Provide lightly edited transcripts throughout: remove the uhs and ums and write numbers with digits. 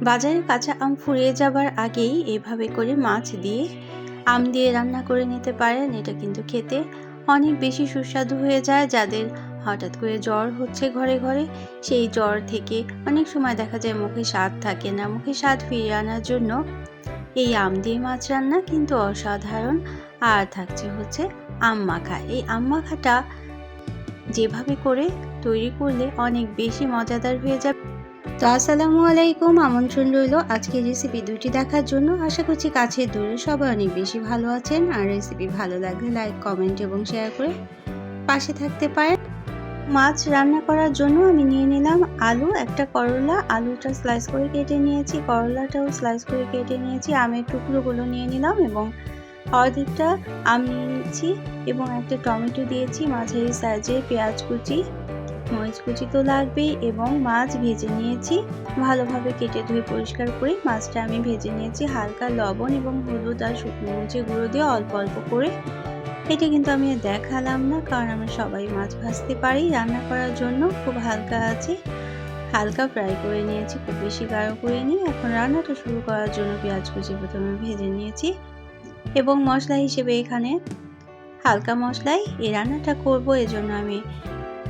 বাজারে কাঁচা আম ফুরিয়ে যাবার আগেই এভাবে করে মাছ দিয়ে আম দিয়ে রান্না করে নিতে পারেন। এটা কিন্তু খেতে অনেক বেশি সুস্বাদু হয়ে যায়। যাদের হঠাৎ করে জ্বর হচ্ছে ঘরে ঘরে, সেই জ্বর থেকে অনেক সময় দেখা যায় মুখে স্বাদ থাকে না, মুখে স্বাদ ফিরিয়ে আনার জন্য এই আম দিয়ে মাছ রান্না কিন্তু অসাধারণ। আর থাকছে হচ্ছে আম মাখা। এই আম মাখাটা যেভাবে করে তৈরি করলে অনেক বেশি মজাদার হয়ে যাবে। তো আসসালামু আলাইকুম, আমন্ত্রণ রইল আজকের রেসিপি দুটি দেখার জন্য। আশা করছি কাছে দূরে সবাই অনেক বেশি ভালো আছেন। আর রেসিপি ভালো লাগলে লাইক, কমেন্ট এবং শেয়ার করে পাশে থাকতে পারেন। মাছ রান্না করার জন্য আমি নিয়ে নিলাম আলু, একটা করলা, আলুটা স্লাইস করে কেটে নিয়েছি, করলাটাও স্লাইস করে কেটে নিয়েছি, আমের টুকরোগুলো নিয়ে নিলাম এবং অর্ধেকটা আম নিয়ে নিচ্ছি এবং একটা টমেটো দিয়েছি, মাঝারি সাইজের পেঁয়াজ কুচি, মরিচ কুচি তো লাগবেই এবং মাছ ভেজে নিয়েছি। ভালোভাবে কেটে ধুয়ে পরিষ্কার করে মাছটা আমি ভেজে নিয়েছি হালকা লবণ এবং হলুদ আর শুকনো মরিচের গুঁড়ো দিয়ে অল্প অল্প করে। এটা কিন্তু আমি দেখালাম না, কারণ আমরা সবাই মাছ ভাজতে পারি। রান্না করার জন্য খুব হালকা আছে, হালকা ফ্রাই করে নিয়েছি, খুব বেশি গাঢ় করে নিয়ে। এখন রান্নাটা শুরু করার জন্য পেঁয়াজ কুচি প্রথমে ভেজে নিয়েছি এবং মশলা হিসেবে এখানে হালকা মশলায় এই রান্নাটা করব। এজন্য আমি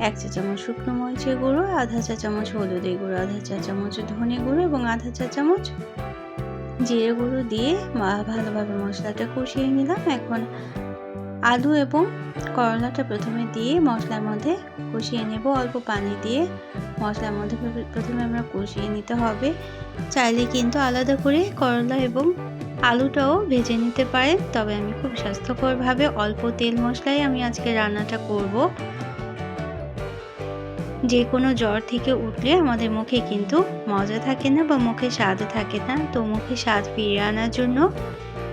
1 চা চামচ শুকনো মরিচের গুঁড়ো, আধা চা চামচ হলুদের গুঁড়ো, আধা চা চামচ ধনে গুঁড়ো এবং আধা চা চামচ জিরে গুঁড়ো দিয়ে ভালোভাবে মশলাটা কষিয়ে নিলাম। এখন আলু এবং করলাটা প্রথমে দিয়ে মশলার মধ্যে কষিয়ে নেব। অল্প পানি দিয়ে মশলার মধ্যে প্রথমে আমরা কষিয়ে নিতে হবে। চাইলে কিন্তু আলাদা করে করলা এবং আলুটাও ভেজে নিতে পারেন, তবে আমি খুব স্বাস্থ্যকরভাবে অল্প তেল মশলায় আমি আজকে রান্নাটা করব। যে কোনো জ্বর থেকে উঠলে আমাদের মুখে কিন্তু মজা থাকে না বা মুখে স্বাদ থাকে না, তো মুখে স্বাদ ফিরিয়ে আনার জন্য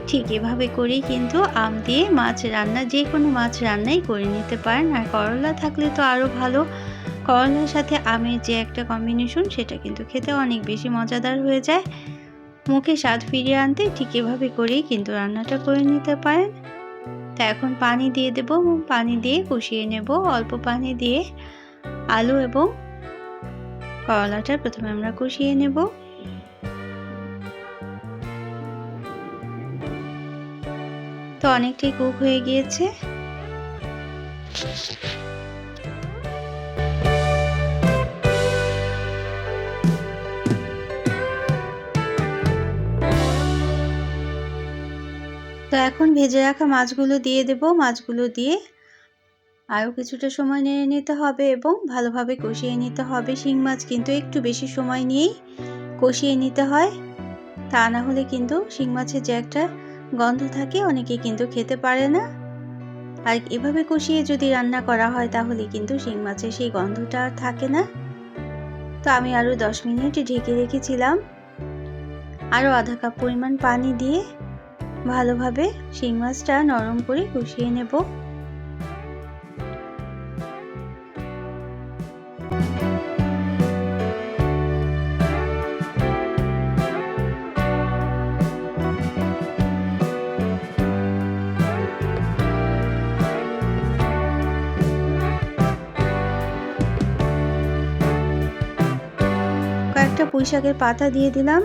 ঠিক এভাবে করেই কিন্তু আম দিয়ে মাছ রান্না, যে কোনো মাছ রান্নাই করে নিতে পারেন। আর করলা থাকলে তো আরও ভালো। করলার সাথে আমের যে একটা কম্বিনেশন, সেটা কিন্তু খেতে অনেক বেশি মজাদার হয়ে যায়। মুখে স্বাদ ফিরিয়ে আনতে ঠিক এভাবে করেই কিন্তু রান্নাটা করে নিতে পারেন। তো এখন পানি দিয়ে দেব এবং পানি দিয়ে কষিয়ে নেব। অল্প পানি দিয়ে আলু এবং করলাটা প্রথমে আমরা কষিয়ে নেব। তো অনেকটাই কুক হয়ে গিয়েছে। তো এখন ভেজে রাখা মাছগুলো দিয়ে দেব। মাছগুলো দিয়ে আরও কিছুটা সময় নেড়ে নিতে হবে এবং ভালোভাবে কষিয়ে নিতে হবে। শিং মাছ কিন্তু একটু বেশি সময় নিয়েই কষিয়ে নিতে হয়, তা না হলে কিন্তু শিং মাছের যে একটা গন্ধ থাকে, অনেকে কিন্তু খেতে পারে না। আর এভাবে কষিয়ে যদি রান্না করা হয় তাহলে কিন্তু শিং মাছের সেই গন্ধটা আর থাকে না। তো আমি আরও 10 মিনিট ঢেকে রেখেছিলাম। আরও আধা কাপ পরিমাণ পানি দিয়ে ভালোভাবে শিং মাছটা নরম করে কষিয়ে নেব। কয়েকটা পুঁইশাকের পাতা দিয়ে দিলাম।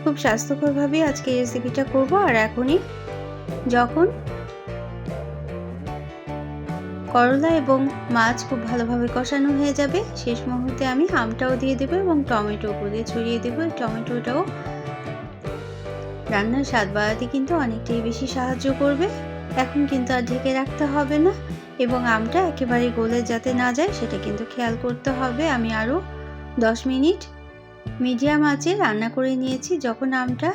খুব স্বাস্থ্যকরভাবে আজকে রেসিপিটা করব। আর এখনই যখন করলা এবং মাছ খুব ভালোভাবে কষানো হয়ে যাবে, শেষ মুহূর্তে আমি আমটাও দিয়ে দেবো এবং টমেটো উপর দিয়ে ছড়িয়ে দেবো। টমেটোটাও রান্নার স্বাদ বাড়াতে কিন্তু অনেকটাই বেশি সাহায্য করবে। এখন কিন্তু আর ঢেকে রাখতে হবে না এবং আমটা একেবারে গলে যাতে না যায় সেটা কিন্তু খেয়াল করতে হবে। আমি আরও 10 মিনিট মিডিয়াম আঁচে রান্না করে নিয়েছি। যখন আমটা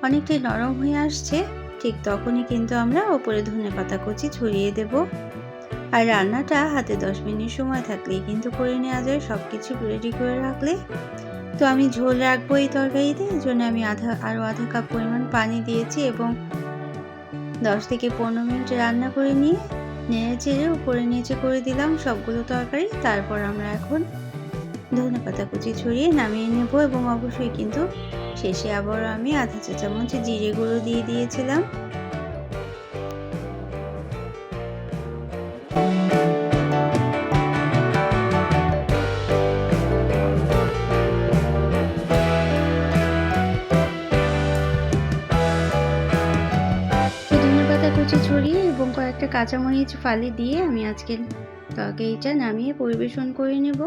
অনেকটাই নরম হয়ে আসছে, ঠিক তখনই কিন্তু আমরা ওপরে ধনেপাতা কুচি ছড়িয়ে দেব। আর রান্নাটা হাতে 10 মিনিট সময় থাকলেই কিন্তু করে নেওয়া যায়, সব কিছু রেডি করে রাখলে। তো আমি ঝোল রাখবো এই তরকারিতে, এই জন্য আমি আরও আধা কাপ পরিমাণ পানি দিয়েছি এবং 10 থেকে 15 মিনিট রান্না করে নিয়ে নেড়ে চেড়ে উপরে নিচে করে দিলাম সবগুলো তরকারি। তারপর আমরা এখন ধনেপাতা কুচি ছড়িয়ে নামিয়ে নেব এবং অবশ্যই কিন্তু শেষে আবারও আমি আধা চা চামচ জিরে গুঁড়ো দিয়ে দিয়েছিলাম। কাঁচামরিচ ফালি দিয়ে আমি আজকের তরকারিটা নামিয়ে পরিবেশন করে নেব।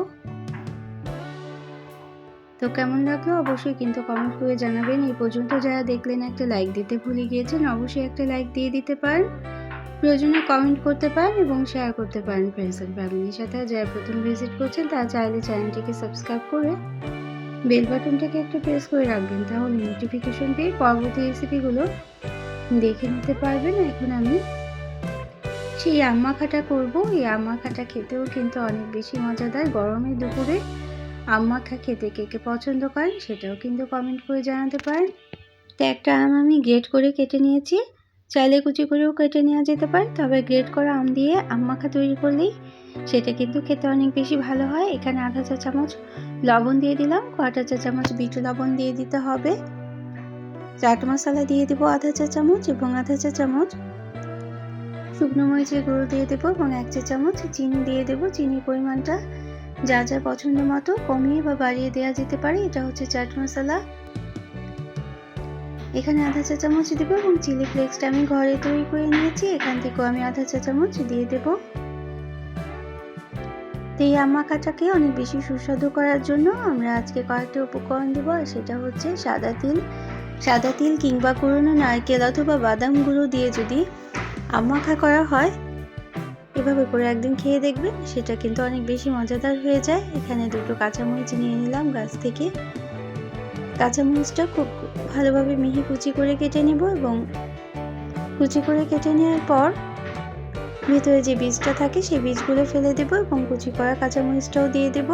তো কেমন লাগলো অবশ্যই কিন্তু কমেন্ট করে জানাবেন। এই পর্যন্ত যারা দেখলেন একটা লাইক দিতে ভুলে গিয়েছেন, অবশ্যই একটা লাইক দিয়ে দিতে পারেন। প্রয়োজনে কমেন্ট করতে পারেন এবং শেয়ার করতে পারেন ফ্রেন্ডস এন্ড ফ্যামিলির সাথে। যারা প্রথম ভিজিট করছেন তারা চাইলে চ্যানেলটিকে সাবস্ক্রাইব করে বেল বাটনটাকে একটু প্রেস করে রাখবেন, তাহলে নোটিফিকেশন পেয়ে পরবর্তী রেসিপিগুলো দেখে নিতে পারবেন। এখন আমি সেই আম মাখাটা করবো। এই আম মাখাটা খেতেও কিন্তু অনেক বেশি মজাদার। গরমের দুপুরে আম মাখা খেতে কে কে পছন্দ করেন সেটাও কিন্তু কমেন্ট করে জানাতে পারেন। তো একটা আম আমি গ্রেট করে কেটে নিয়েছি, চাইলে কুচি করেও কেটে নেওয়া যেতে পারে, তবে গ্রেট করা আম দিয়ে আম মাখা তৈরি করলেই সেটা কিন্তু খেতে অনেক বেশি ভালো হয়। এখানে আধা চা চামচ লবণ দিয়ে দিলাম, কোয়ার্টার চা চামচ বিট লবণ দিয়ে দিতে হবে। চাট মশলা দিয়ে দেবো আধা চা চামচ এবং আধা চা চামচ শুকনো মরিচের গুঁড়ো দিয়ে দেবো এবং 1 চা চামচ চিনি দিয়ে দেবো। চিনির পরিমাণটা যা যা পছন্দ মতো কমিয়ে বা বাড়িয়ে দেওয়া যেতে পারে। এটা হচ্ছে চাট মশলা। এখানে আধা চা চামচ দেবো এবং চিলি ফ্লেক্সটা আমি ঘরে তৈরি করে নিয়েছি, এখান থেকেও আমি আধা চা চামচ দিয়ে দেবো। তো এই আম মাখাটাকে অনেক বেশি সুস্বাদু করার জন্য আমরা আজকে কয়েকটা উপকরণ দেবো, আর সেটা হচ্ছে সাদা তিল কিংবা কুড়োনো নারকেল অথবা বাদাম গুঁড়ো দিয়ে যদি আম মাখা করা হয়, এভাবে করে একদিন খেয়ে দেখবেন, সেটা কিন্তু অনেক বেশি মজাদার হয়ে যায়। এখানে 2টো কাঁচামরিচ নিয়ে নিলাম গাছ থেকে। কাঁচামরিচটা খুব ভালোভাবে মিহি কুচি করে কেটে নেব এবং কুচি করে কেটে নেওয়ার পর ভিতরে যে বীজটা থাকে সেই বীজগুলো ফেলে দেব এবং কুচি করা কাঁচামরিচটাও দিয়ে দেব।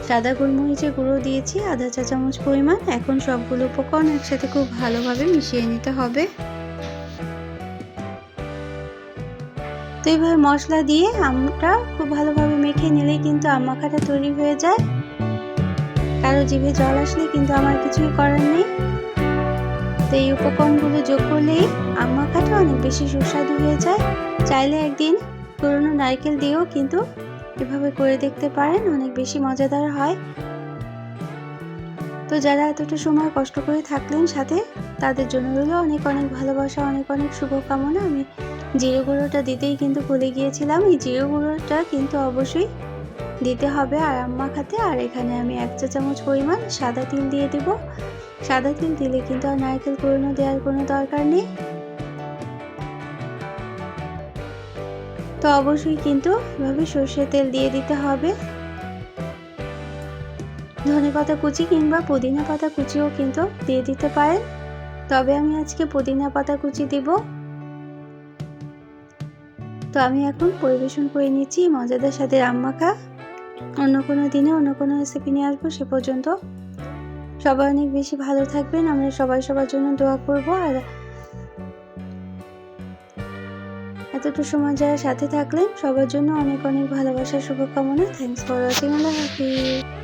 সাদা গোলমরিচের গুঁড়ো দিয়েছি আধা চা চামচ পরিমাণ। এখন সবগুলো উপকরণ একসাথে খুব ভালোভাবে মিশিয়ে নিতে হবে। তো এইভাবে মশলা দিয়ে আমটা খুব ভালোভাবে মেখে নিলেই কিন্তু আম মাখাটা তৈরি হয়ে যায়। কারো জিভে জল আসলে কিন্তু আমার কিছুই করার নেই। তো এই উপকরণগুলো যোগ করলেই আম মাখাটা অনেক বেশি সুস্বাদু হয়ে যায়। চাইলে একদিন পুরনো নারকেল দিয়েও কিন্তু এভাবে করে দেখতে পারেন, অনেক বেশি মজাদার হয়। তো যারা এতটা সময় কষ্ট করে থাকলেন সাথে, তাদের জন্য রইল অনেক অনেক ভালোবাসা, অনেক অনেক শুভকামনা। আমি জিরে গুঁড়োটা দিতেই কিন্তু ভুলে গিয়েছিলাম। এই জিরে গুঁড়োটা কিন্তু অবশ্যই দিতে হবে আর আম মাখাতে। আর এখানে আমি 1 চা চামচ পরিমাণ সাদা তিল দিয়ে দেব। সাদা তিল দিলে কিন্তু আর নারকেল কুড়োনো দেওয়ার কোনো দরকার নেই। তো অবশ্যই কিন্তু এভাবে সরষের তেল দিয়ে দিতে হবে। ধনেপাতা কুচি কিংবা পুদিনা পাতা কুচিও কিন্তু দিয়ে দিতে পারেন, তবে আমি আজকে পুদিনা পাতা কুচি দেব। তো আমি এখন পরিবেশন করে নিচ্ছি মজাদার সাথে আম মাখা। অন্য কোনো দিনে অন্য কোনো রেসিপি নিয়ে আসবো। সে পর্যন্ত সবাই অনেক বেশি ভালো থাকবেন। আমরা সবাই সবার জন্য দোয়া করবো। আর এতটা সময় যারা সাথে থাকলেন সবার জন্য অনেক অনেক ভালোবাসা, শুভকামনা। Thanks for watching. Allah Hafiz.